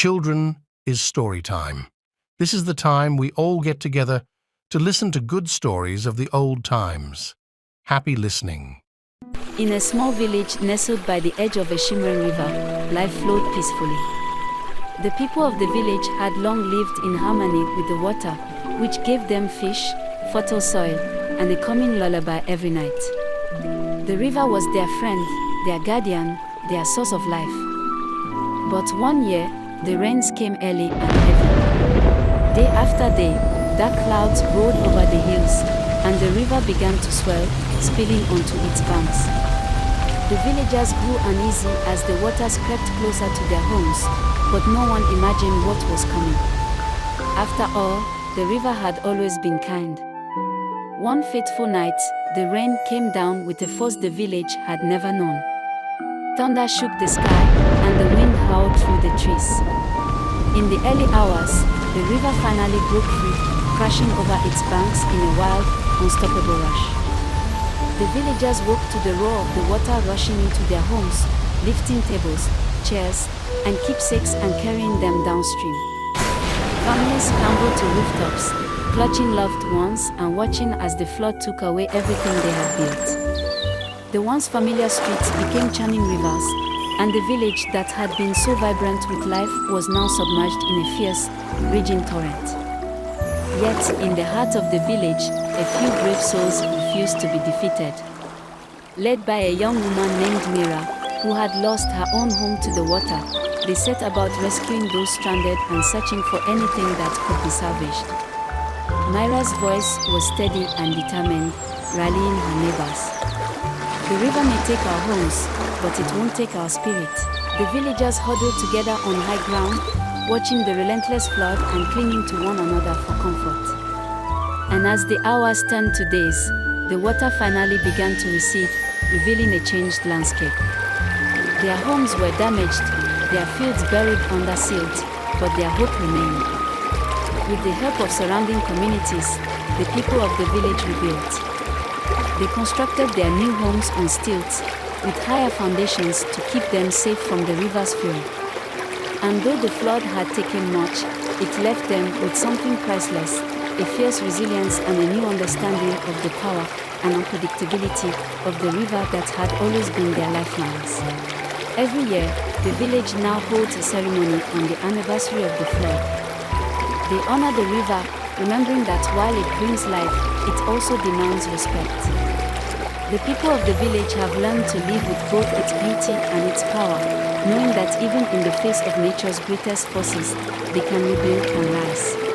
Children is story time. This is the time we all get together to listen to good stories of the old times. Happy listening. In a small village nestled by the edge of a shimmering river, life flowed peacefully. The people of the village had long lived in harmony with the water, which gave them fish, fertile soil, and a calming lullaby every night. The river was their friend, their guardian, their source of life. But one year, the rains came early and heavy. Day after day, dark clouds rolled over the hills, and the river began to swell, spilling onto its banks. The villagers grew uneasy as the waters crept closer to their homes, but no one imagined what was coming. After all, the river had always been kind. One fateful night, the rain came down with a force the village had never known. Thunder shook the sky, and the wind howled through the trees. In the early hours, the river finally broke free, crashing over its banks in a wild, unstoppable rush. The villagers woke to the roar of the water rushing into their homes, lifting tables, chairs, and keepsakes and carrying them downstream. Families scrambled to rooftops, clutching loved ones and watching as the flood took away everything they had built. The once familiar streets became churning rivers, and the village that had been so vibrant with life was now submerged in a fierce, raging torrent. Yet, in the heart of the village, a few brave souls refused to be defeated. Led by a young woman named Mira, who had lost her own home to the water, they set about rescuing those stranded and searching for anything that could be salvaged. Myra's voice was steady and determined, rallying her neighbors. The river may take our homes, but it won't take our spirit. The villagers huddled together on high ground, watching the relentless flood and clinging to one another for comfort. And as the hours turned to days, the water finally began to recede, revealing a changed landscape. Their homes were damaged, their fields buried under silt, but their hope remained. With the help of surrounding communities, the people of the village rebuilt. They constructed their new homes on stilts, with higher foundations to keep them safe from the river's fury. And though the flood had taken much, it left them with something priceless, a fierce resilience and a new understanding of the power and unpredictability of the river that had always been their lifelines. Every year, the village now holds a ceremony on the anniversary of the flood. They honor the river, remembering that while it brings life, it also demands respect. The people of the village have learned to live with both its beauty and its power, knowing that even in the face of nature's greatest forces, they can rebuild and rise.